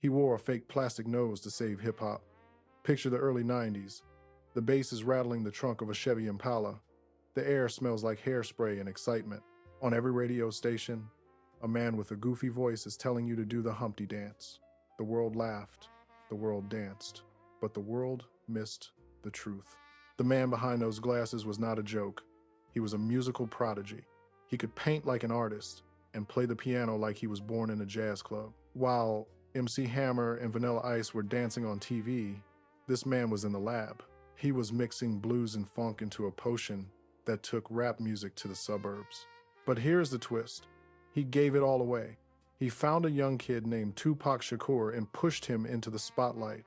He wore a fake plastic nose to save hip-hop. Picture the early 90s. The bass is rattling the trunk of a Chevy Impala. The air smells like hairspray and excitement. On every radio station, a man with a goofy voice is telling you to do the Humpty dance. The world laughed. The world danced. But the world missed the truth. The man behind those glasses was not a joke. He was a musical prodigy. He could paint like an artist and play the piano like he was born in a jazz club. While MC Hammer and Vanilla Ice were dancing on TV, this man was in the lab. He was mixing blues and funk into a potion that took rap music to the suburbs. But here's the twist. He gave it all away. He found a young kid named Tupac Shakur and pushed him into the spotlight.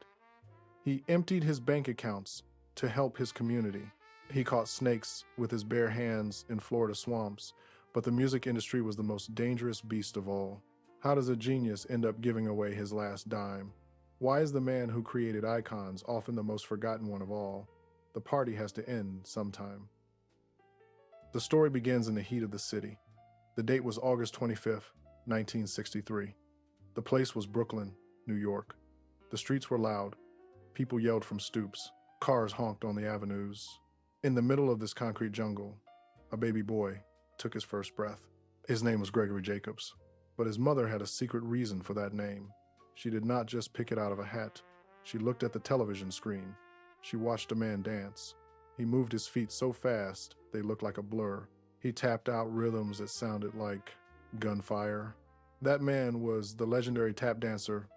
He emptied his bank accounts to help his community. He caught snakes with his bare hands in Florida swamps, but the music industry was the most dangerous beast of all. How does a genius end up giving away his last dime? Why is the man who created icons often the most forgotten one of all? The party has to end sometime. The story begins in the heat of the city. The date was August 25th, 1963. The place was Brooklyn, New York. The streets were loud. People yelled from stoops. Cars honked on the avenues. In the middle of this concrete jungle, a baby boy took his first breath. His name was Gregory Jacobs, but his mother had a secret reason for that name. She did not just pick it out of a hat. She looked at the television screen. She watched a man dance. He moved his feet so fast, they looked like a blur. He tapped out rhythms that sounded like gunfire. That man was the legendary tap dancer,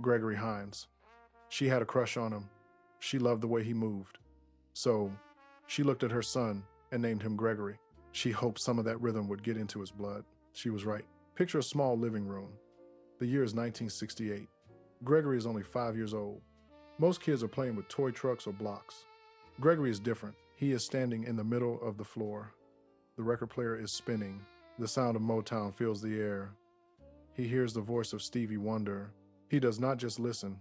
Gregory Hines. She had a crush on him. She loved the way he moved. So she looked at her son and named him Gregory. She hoped some of that rhythm would get into his blood. She was right. Picture a small living room. The year is 1968. Gregory is only 5 years old. Most kids are playing with toy trucks or blocks. Gregory is different. He is standing in the middle of the floor. The record player is spinning. The sound of Motown fills the air. He hears the voice of Stevie Wonder. He does not just listen.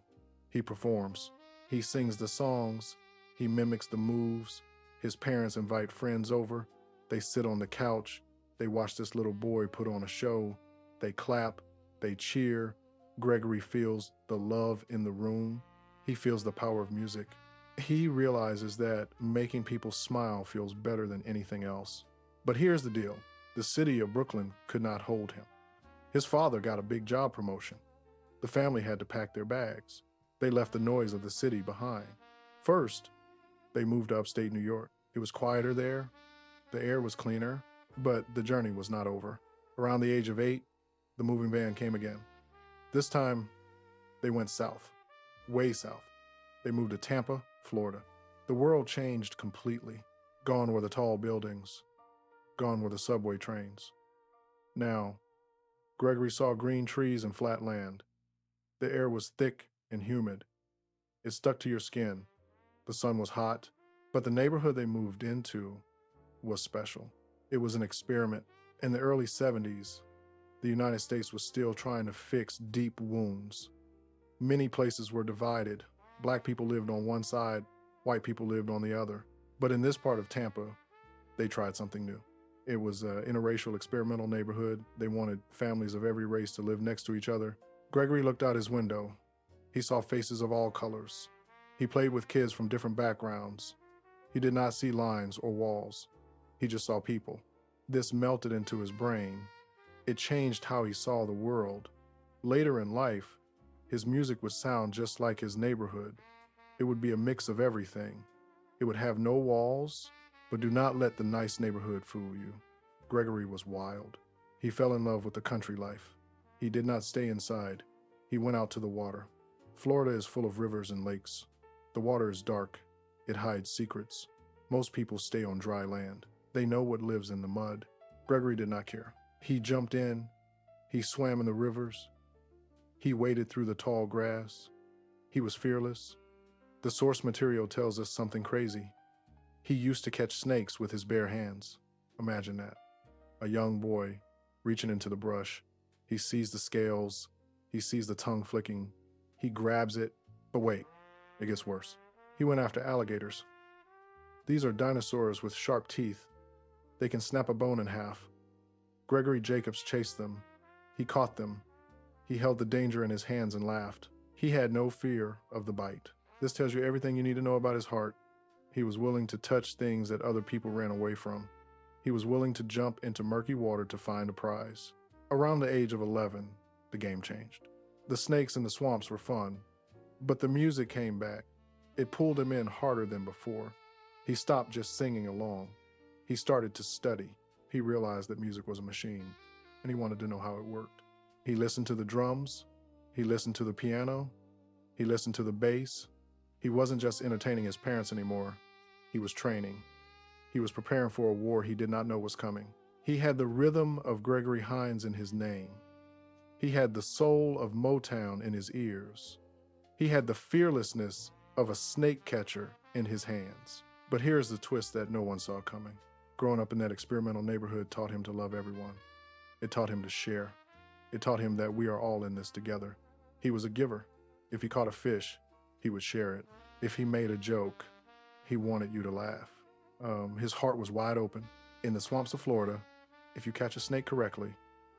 He performs. He sings the songs. He mimics the moves. His parents invite friends over. They sit on the couch. They watch this little boy put on a show. They clap. They cheer. Gregory feels the love in the room. He feels the power of music. He realizes that making people smile feels better than anything else. But here's the deal. The city of Brooklyn could not hold him. His father got a big job promotion. The family had to pack their bags. They left the noise of the city behind. First, they moved to upstate New York. It was quieter there. The air was cleaner, but the journey was not over. Around the age of 8, the moving van came again. This time, they went south, way south. They moved to Tampa, Florida. The world changed completely. Gone were the tall buildings. Gone were the subway trains. Now, Gregory saw green trees and flat land. The air was thick and humid. It stuck to your skin. The sun was hot, but the neighborhood they moved into was special. It was an experiment. In the early 70s, the United States was still trying to fix deep wounds. Many places were divided. Black people lived on one side, white people lived on the other. But in this part of Tampa, they tried something new. It was an interracial experimental neighborhood. They wanted families of every race to live next to each other. Gregory looked out his window. He saw faces of all colors. He played with kids from different backgrounds. He did not see lines or walls. He just saw people. This melted into his brain. It changed how he saw the world. Later in life, his music would sound just like his neighborhood. It would be a mix of everything. It would have no walls, but do not let the nice neighborhood fool you. Gregory was wild. He fell in love with the country life. He did not stay inside. He went out to the water. Florida is full of rivers and lakes. The water is dark. It hides secrets. Most people stay on dry land. They know what lives in the mud. Gregory did not care. He jumped in. He swam in the rivers. He waded through the tall grass. He was fearless. The source material tells us something crazy. He used to catch snakes with his bare hands. Imagine that. A young boy reaching into the brush. He sees the scales. He sees the tongue flicking. He grabs it. But wait, it gets worse. He went after alligators. These are dinosaurs with sharp teeth. They can snap a bone in half. Gregory Jacobs chased them. He caught them. He held the danger in his hands and laughed. He had no fear of the bite. This tells you everything you need to know about his heart. He was willing to touch things that other people ran away from. He was willing to jump into murky water to find a prize. Around the age of 11, the game changed. The snakes in the swamps were fun, but the music came back. It pulled him in harder than before. He stopped just singing along. He started to study. He realized that music was a machine, and he wanted to know how it worked. He listened to the drums. He listened to the piano. He listened to the bass. He wasn't just entertaining his parents anymore. He was training. He was preparing for a war he did not know was coming. He had the rhythm of Gregory Hines in his name. He had the soul of Motown in his ears. He had the fearlessness of a snake catcher in his hands. But here's the twist that no one saw coming. Growing up in that experimental neighborhood taught him to love everyone. It taught him to share. It taught him that we are all in this together. He was a giver. If he caught a fish, he would share it. If he made a joke, he wanted you to laugh. His heart was wide open. In the swamps of Florida, if you catch a snake correctly,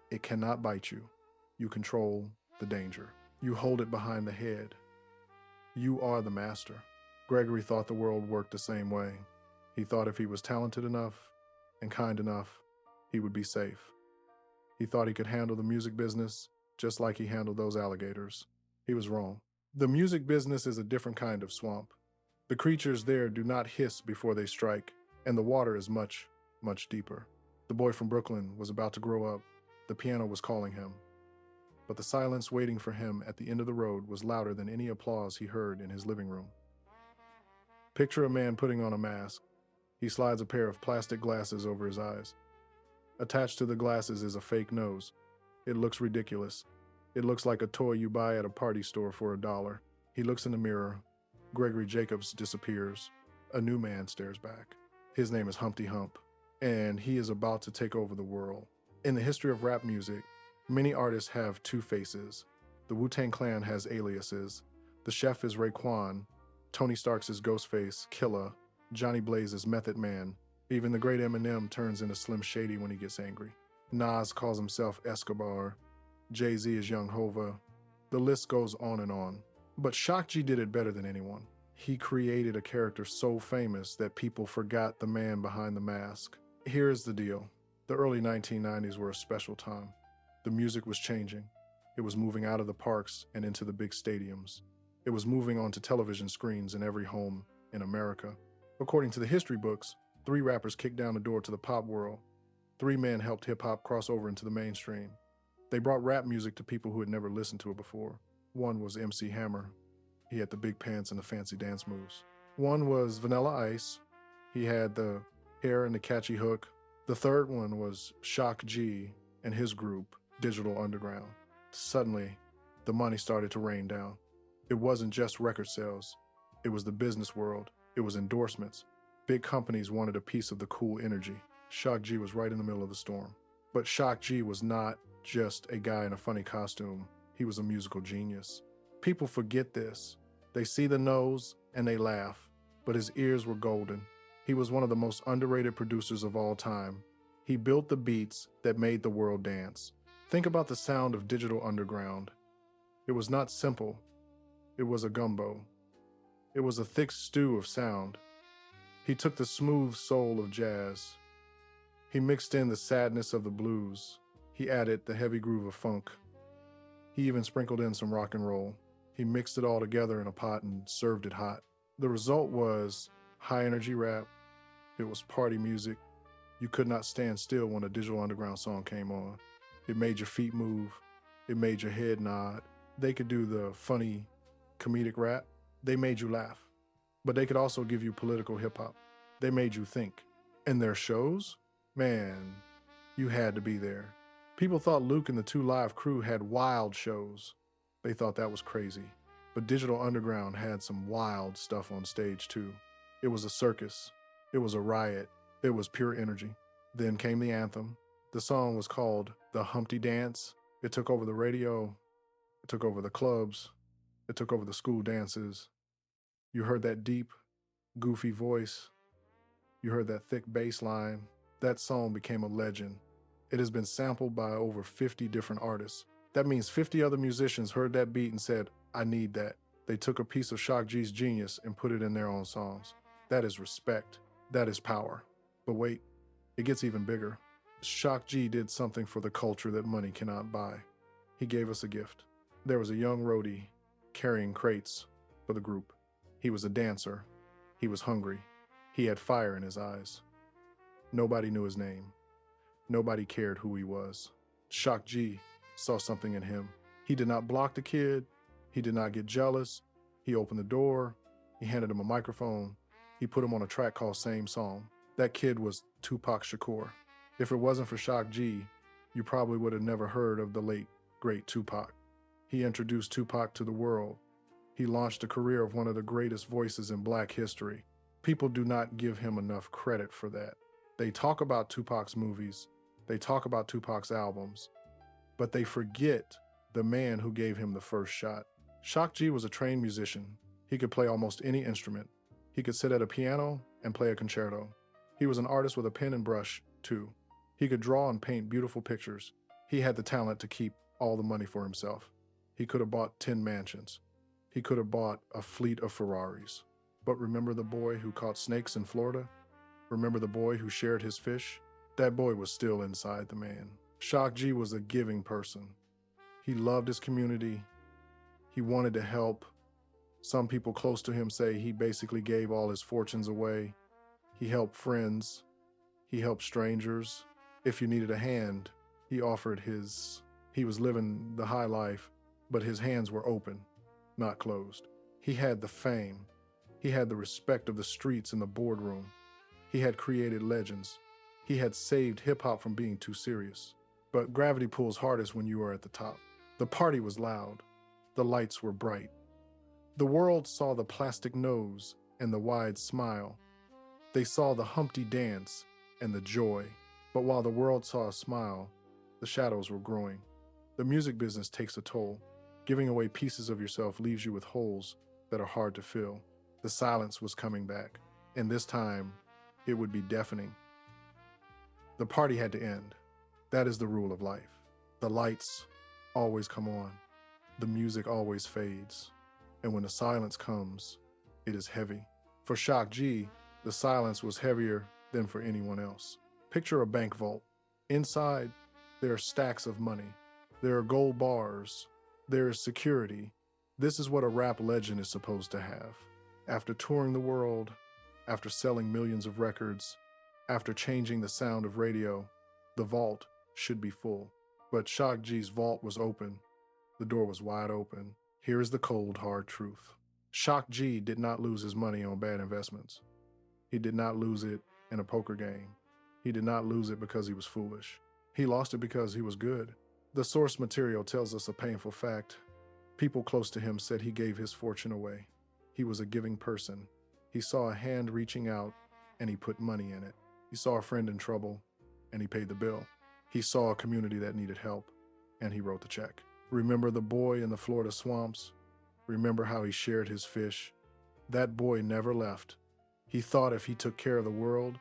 it cannot bite you. You control the danger. You hold it behind the head. You are the master. Gregory thought the world worked the same way. He thought if he was talented enough and kind enough, he would be safe. He thought he could handle the music business just like he handled those alligators. He was wrong. The music business is a different kind of swamp. The creatures there do not hiss before they strike, and the water is much, much deeper. The boy from Brooklyn was about to grow up. The piano was calling him. But the silence waiting for him at the end of the road was louder than any applause he heard in his living room. Picture a man putting on a mask. He slides a pair of plastic glasses over his eyes. Attached to the glasses is a fake nose. It looks ridiculous. It looks like a toy you buy at a party store for $1. He looks in the mirror. Gregory Jacobs disappears. A new man stares back. His name is Humpty Hump, and he is about to take over the world. In the history of rap music, many artists have two faces. The Wu-Tang Clan has aliases. The Chef is Raekwon. Tony Stark's is Ghostface, Killa. Johnny Blaze is Method Man. Even the great Eminem turns into Slim Shady when he gets angry. Nas calls himself Escobar. Jay-Z is Young Hova. The list goes on and on. But Shock G did it better than anyone. He created a character so famous that people forgot the man behind the mask. Here's the deal. The early 1990s were a special time. The music was changing. It was moving out of the parks and into the big stadiums. It was moving onto television screens in every home in America. According to the history books, 3 rappers kicked down the door to the pop world. 3 men helped hip-hop cross over into the mainstream. They brought rap music to people who had never listened to it before. One was MC Hammer. He had the big pants and the fancy dance moves. One was Vanilla Ice. He had the hair and the catchy hook. The third one was Shock G and his group, Digital Underground. Suddenly, the money started to rain down. It wasn't just record sales. It was the business world. It was endorsements. Big companies wanted a piece of the cool energy. Shock G was right in the middle of the storm. But Shock G was not just a guy in a funny costume. He was a musical genius. People forget this. They see the nose and they laugh, but his ears were golden. He was one of the most underrated producers of all time. He built the beats that made the world dance. Think about the sound of Digital Underground. It was not simple. It was a gumbo. It was a thick stew of sound. He took the smooth soul of jazz. He mixed in the sadness of the blues. He added the heavy groove of funk. He even sprinkled in some rock and roll. He mixed it all together in a pot and served it hot. The result was high energy rap. It was party music. You could not stand still when a Digital Underground song came on. It made your feet move. It made your head nod. They could do the funny comedic rap. They made you laugh. But they could also give you political hip hop. They made you think. And their shows? Man, you had to be there. People thought Luke and the 2 Live Crew had wild shows. They thought that was crazy. But Digital Underground had some wild stuff on stage too. It was a circus. It was a riot. It was pure energy. Then came the anthem. The song was called The Humpty Dance. It took over the radio. It took over the clubs. It took over the school dances. You heard that deep, goofy voice. You heard that thick bass line. That song became a legend. It has been sampled by over 50 different artists. That means 50 other musicians heard that beat and said, I need that. They took a piece of Shock G's genius and put it in their own songs. That is respect. That is power. But wait, it gets even bigger. Shock G did something for the culture that money cannot buy. He gave us a gift. There was a young roadie carrying crates for the group. He was a dancer. He was hungry. He had fire in his eyes. Nobody knew his name. Nobody cared who he was. Shock G saw something in him. He did not block the kid. He did not get jealous. He opened the door. He handed him a microphone. He put him on a track called Same Song. That kid was Tupac Shakur. If it wasn't for Shock G, you probably would have never heard of the late, great Tupac. He introduced Tupac to the world. He launched a career of one of the greatest voices in Black history. People do not give him enough credit for that. They talk about Tupac's movies. They talk about Tupac's albums. But they forget the man who gave him the first shot. Shock G was a trained musician. He could play almost any instrument. He could sit at a piano and play a concerto. He was an artist with a pen and brush, too. He could draw and paint beautiful pictures. He had the talent to keep all the money for himself. He could have bought 10 mansions. He could have bought a fleet of Ferraris. But remember the boy who caught snakes in Florida? Remember the boy who shared his fish? That boy was still inside the man. Shock G was a giving person. He loved his community. He wanted to help. Some people close to him say he basically gave all his fortunes away. He helped friends. He helped strangers. If you needed a hand, he offered his. He was living the high life, but his hands were open, not closed. He had the fame. He had the respect of the streets and the boardroom. He had created legends. He had saved hip-hop from being too serious. But gravity pulls hardest when you are at the top. The party was loud. The lights were bright. The world saw the plastic nose and the wide smile. They saw the Humpty dance and the joy. But while the world saw a smile, the shadows were growing. The music business takes a toll. Giving away pieces of yourself leaves you with holes that are hard to fill. The silence was coming back, and this time it would be deafening. The party had to end. That is the rule of life. The lights always come on. The music always fades. And when the silence comes, it is heavy. For Shock G, the silence was heavier than for anyone else. Picture a bank vault. Inside, there are stacks of money. There are gold bars. There is security. This is what a rap legend is supposed to have. After touring the world, after selling millions of records, after changing the sound of radio, the vault should be full. But Shock G's vault was open. The door was wide open. Here is the cold, hard truth. Shock G did not lose his money on bad investments. He did not lose it in a poker game. He did not lose it because he was foolish. He lost it because he was good. The source material tells us a painful fact. People close to him said he gave his fortune away. He was a giving person. He saw a hand reaching out and he put money in it. He saw a friend in trouble and he paid the bill. He saw a community that needed help and he wrote the check. Remember the boy in the Florida swamps? Remember how he shared his fish? That boy never left. He thought if he took care of the world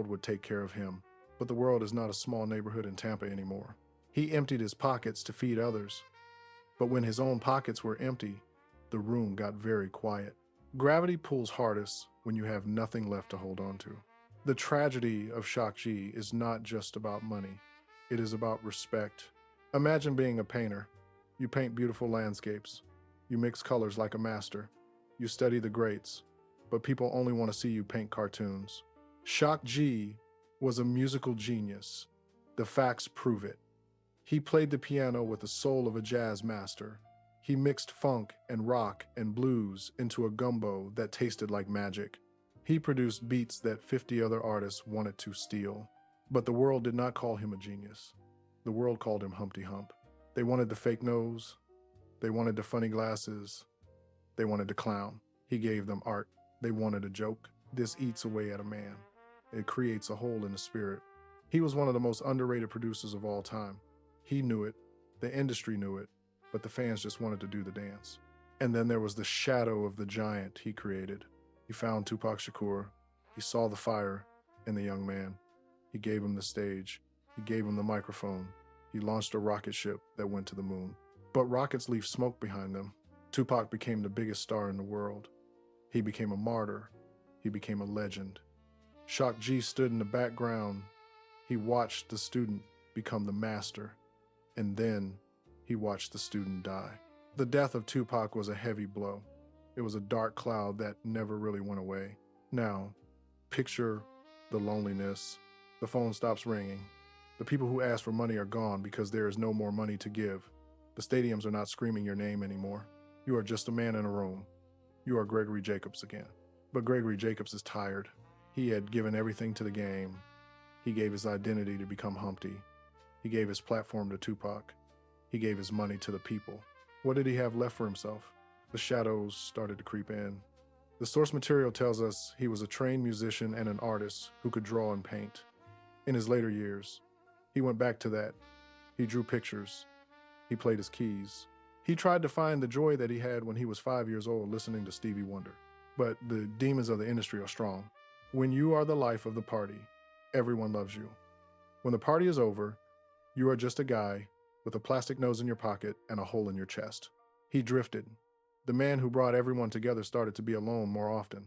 would take care of him. But the world is not a small neighborhood in Tampa anymore. He emptied his pockets to feed others. But when his own pockets were empty, the room got very quiet. Gravity pulls hardest when you have nothing left to hold on to. The tragedy of Shock G is not just about money. It is about respect. Imagine being a painter. You paint beautiful landscapes. You mix colors like a master. You study the greats. But people only want to see you paint cartoons. Shock G was a musical genius. The facts prove it. He played the piano with the soul of a jazz master. He mixed funk and rock and blues into a gumbo that tasted like magic. He produced beats that 50 other artists wanted to steal. But the world did not call him a genius. The world called him Humpty Hump. They wanted the fake nose. They wanted the funny glasses. They wanted the clown. He gave them art. They wanted a joke. This eats away at a man. It creates a hole in the spirit. He was one of the most underrated producers of all time. He knew it. The industry knew it. But the fans just wanted to do the dance. And then there was the shadow of the giant he created. He found Tupac Shakur. He saw the fire in the young man. He gave him the stage. He gave him the microphone. He launched a rocket ship that went to the moon. But rockets leave smoke behind them. Tupac became the biggest star in the world. He became a martyr. He became a legend. Shock G stood in the background. He watched the student become the master, and then he watched the student die. The death of Tupac was a heavy blow. It was a dark cloud that never really went away. Now, picture the loneliness. The phone stops ringing. The people who asked for money are gone because there is no more money to give. The stadiums are not screaming your name anymore. You are just a man in a room. You are Gregory Jacobs again. But Gregory Jacobs is tired. He had given everything to the game. He gave his identity to become Humpty. He gave his platform to Tupac. He gave his money to the people. What did he have left for himself? The shadows started to creep in. The source material tells us he was a trained musician and an artist who could draw and paint. In his later years, he went back to that. He drew pictures. He played his keys. He tried to find the joy that he had when he was 5 years old listening to Stevie Wonder. But the demons of the industry are strong. When you are the life of the party, everyone loves you. When the party is over, you are just a guy with a plastic nose in your pocket and a hole in your chest. He drifted. The man who brought everyone together started to be alone more often.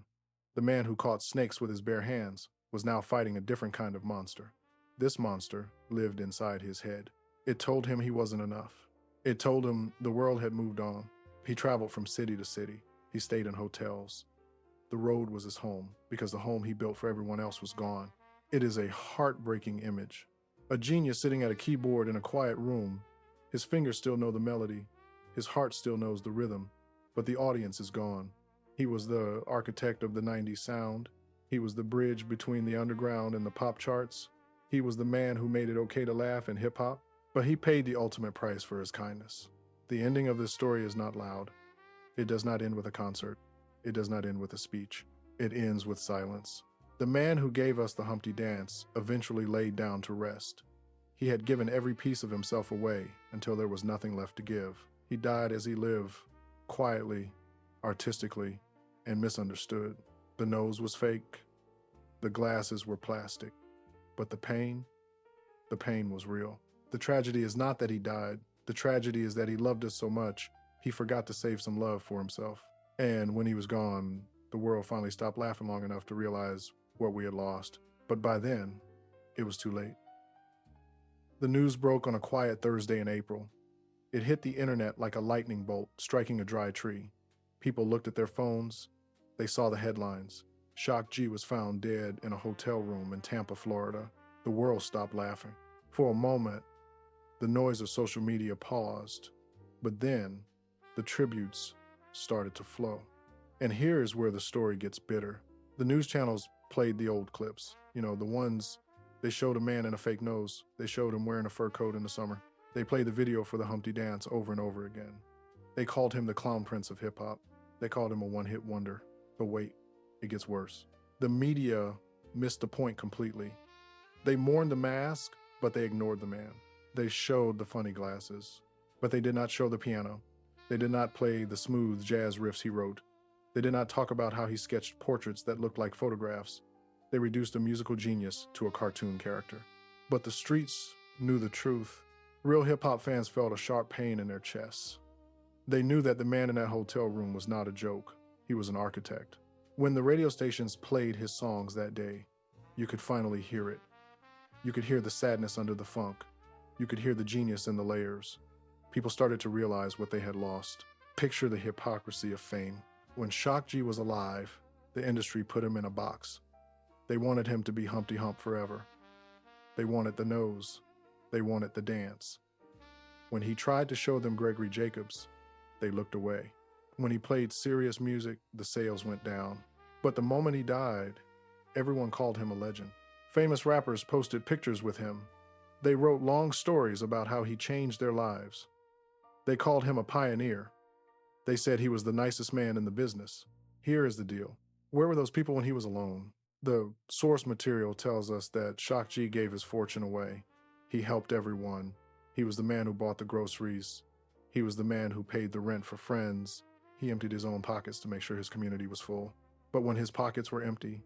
The man who caught snakes with his bare hands was now fighting a different kind of monster. This monster lived inside his head. It told him he wasn't enough. It told him the world had moved on. He traveled from city to city. He stayed in hotels. The road was his home because the home he built for everyone else was gone. It is a heartbreaking image. A genius sitting at a keyboard in a quiet room. His fingers still know the melody. His heart still knows the rhythm, but the audience is gone. He was the architect of the 90s sound. He was the bridge between the underground and the pop charts. He was the man who made it okay to laugh in hip hop, but he paid the ultimate price for his kindness. The ending of this story is not loud. It does not end with a concert. It does not end with a speech. It ends with silence. The man who gave us the Humpty Dance eventually laid down to rest. He had given every piece of himself away until there was nothing left to give. He died as he lived, quietly, artistically, and misunderstood. The nose was fake. The glasses were plastic. But the pain was real. The tragedy is not that he died. The tragedy is that he loved us so much, he forgot to save some love for himself. And when he was gone, the world finally stopped laughing long enough to realize what we had lost. But by then, it was too late. The news broke on a quiet Thursday in April. It hit the internet like a lightning bolt striking a dry tree. People looked at their phones. They saw the headlines. Shock G was found dead in a hotel room in Tampa, Florida. The world stopped laughing. For a moment, the noise of social media paused. But then, the tributes started to flow. And here is where the story gets bitter. The news channels played the old clips. The ones they showed a man in a fake nose. They showed him wearing a fur coat in the summer. They played the video for the Humpty Dance over and over again. They called him the clown prince of hip hop. They called him a one-hit wonder. But wait, it gets worse. The media missed the point completely. They mourned the mask, but they ignored the man. They showed the funny glasses, but they did not show the piano. They did not play the smooth jazz riffs he wrote. They did not talk about how he sketched portraits that looked like photographs. They reduced a musical genius to a cartoon character. But the streets knew the truth. Real hip-hop fans felt a sharp pain in their chests. They knew that the man in that hotel room was not a joke. He was an architect. When the radio stations played his songs that day, you could finally hear it. You could hear the sadness under the funk. You could hear the genius in the layers. People started to realize what they had lost. Picture the hypocrisy of fame. When Shock G was alive, the industry put him in a box. They wanted him to be Humpty Hump forever. They wanted the nose. They wanted the dance. When he tried to show them Gregory Jacobs, they looked away. When he played serious music, the sales went down. But the moment he died, everyone called him a legend. Famous rappers posted pictures with him. They wrote long stories about how he changed their lives. They called him a pioneer. They said he was the nicest man in the business. Here is the deal. Where were those people when he was alone? The source material tells us that Shock G gave his fortune away. He helped everyone. He was the man who bought the groceries. He was the man who paid the rent for friends. He emptied his own pockets to make sure his community was full. But when his pockets were empty,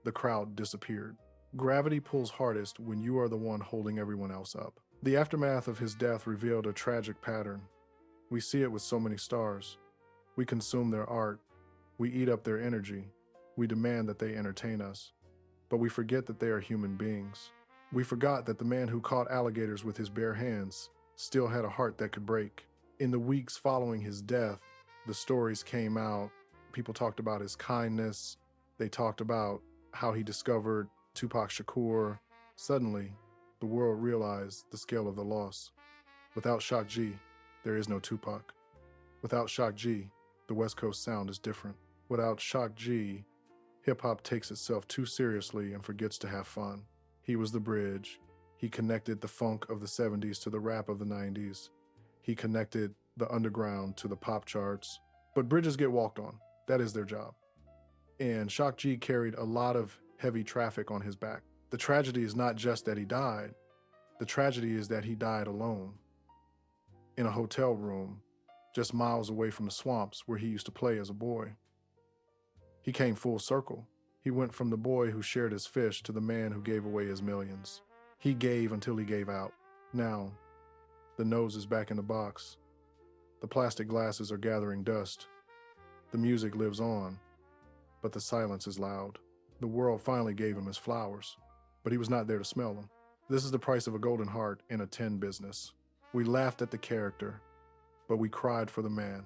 the crowd disappeared. Gravity pulls hardest when you are the one holding everyone else up. The aftermath of his death revealed a tragic pattern. We see it with so many stars. We consume their art. We eat up their energy. We demand that they entertain us. But we forget that they are human beings. We forgot that the man who caught alligators with his bare hands still had a heart that could break. In the weeks following his death, the stories came out. People talked about his kindness. They talked about how he discovered Tupac Shakur. Suddenly, the world realized the scale of the loss. Without Shock G, there is no Tupac. Without Shock G, the West Coast sound is different. Without Shock G, hip-hop takes itself too seriously and forgets to have fun. He was the bridge. He connected the funk of the 70s to the rap of the 90s. He connected the underground to the pop charts. But bridges get walked on. That is their job. And Shock G carried a lot of heavy traffic on his back. The tragedy is not just that he died. The tragedy is that he died alone, in a hotel room, just miles away from the swamps where he used to play as a boy. He came full circle. He went from the boy who shared his fish to the man who gave away his millions. He gave until he gave out. Now, the nose is back in the box. The plastic glasses are gathering dust. The music lives on, but the silence is loud. The world finally gave him his flowers, but he was not there to smell them. This is the price of a golden heart in a tin business. We laughed at the character, but we cried for the man.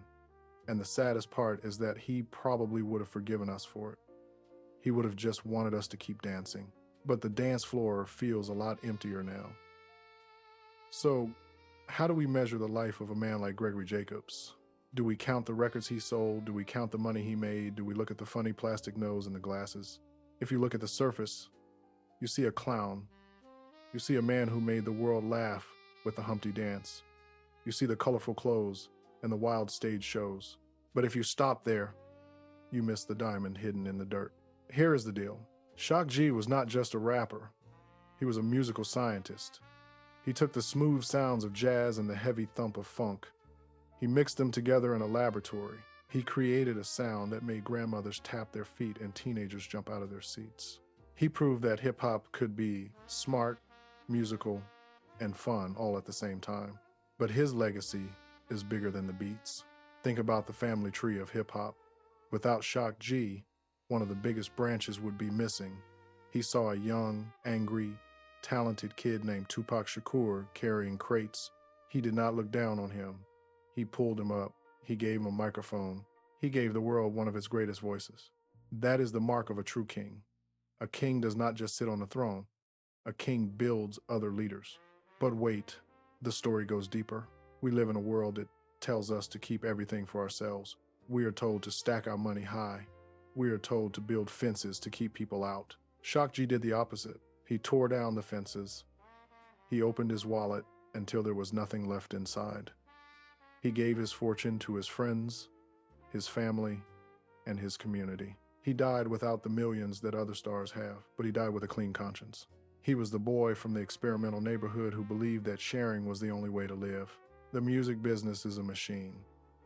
And the saddest part is that he probably would have forgiven us for it. He would have just wanted us to keep dancing. But the dance floor feels a lot emptier now. So, how do we measure the life of a man like Gregory Jacobs? Do we count the records he sold? Do we count the money he made? Do we look at the funny plastic nose and the glasses? If you look at the surface, you see a clown. You see a man who made the world laugh with the Humpty Dance. You see the colorful clothes and the wild stage shows. But if you stop there, you miss the diamond hidden in the dirt. Here is the deal. Shock G was not just a rapper. He was a musical scientist. He took the smooth sounds of jazz and the heavy thump of funk. He mixed them together in a laboratory. He created a sound that made grandmothers tap their feet and teenagers jump out of their seats. He proved that hip-hop could be smart, musical, and fun all at the same time. But his legacy is bigger than the beats. Think about the family tree of hip-hop. Without Shock G, one of the biggest branches would be missing. He saw a young, angry, talented kid named Tupac Shakur carrying crates. He did not look down on him. He pulled him up. He gave him a microphone. He gave the world one of its greatest voices. That is the mark of a true king. A king does not just sit on the throne. A king builds other leaders. But wait, the story goes deeper. We live in a world that tells us to keep everything for ourselves. We are told to stack our money high. We are told to build fences to keep people out. Shock G did the opposite. He tore down the fences. He opened his wallet until there was nothing left inside. He gave his fortune to his friends, his family, and his community. He died without the millions that other stars have, but he died with a clean conscience. He was the boy from the experimental neighborhood who believed that sharing was the only way to live. The music business is a machine.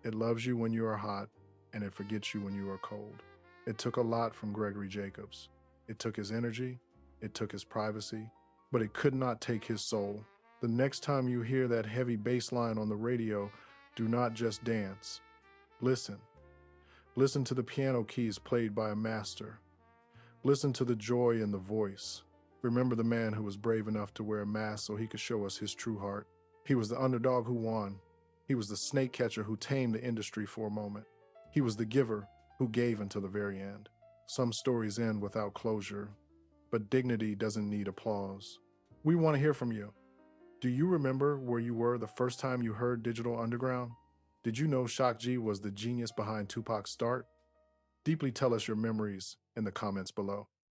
It loves you when you are hot, and it forgets you when you are cold. It took a lot from Gregory Jacobs. It took his energy, it took his privacy, but it could not take his soul. The next time you hear that heavy bass line on the radio, do not just dance. Listen. Listen to the piano keys played by a master. Listen to the joy in the voice. Remember the man who was brave enough to wear a mask so he could show us his true heart. He was the underdog who won. He was the snake catcher who tamed the industry for a moment. He was the giver who gave until the very end. Some stories end without closure, but dignity doesn't need applause. We want to hear from you. Do you remember where you were the first time you heard Digital Underground? Did you know Shock G was the genius behind Tupac's start? Deeply tell us your memories in the comments below.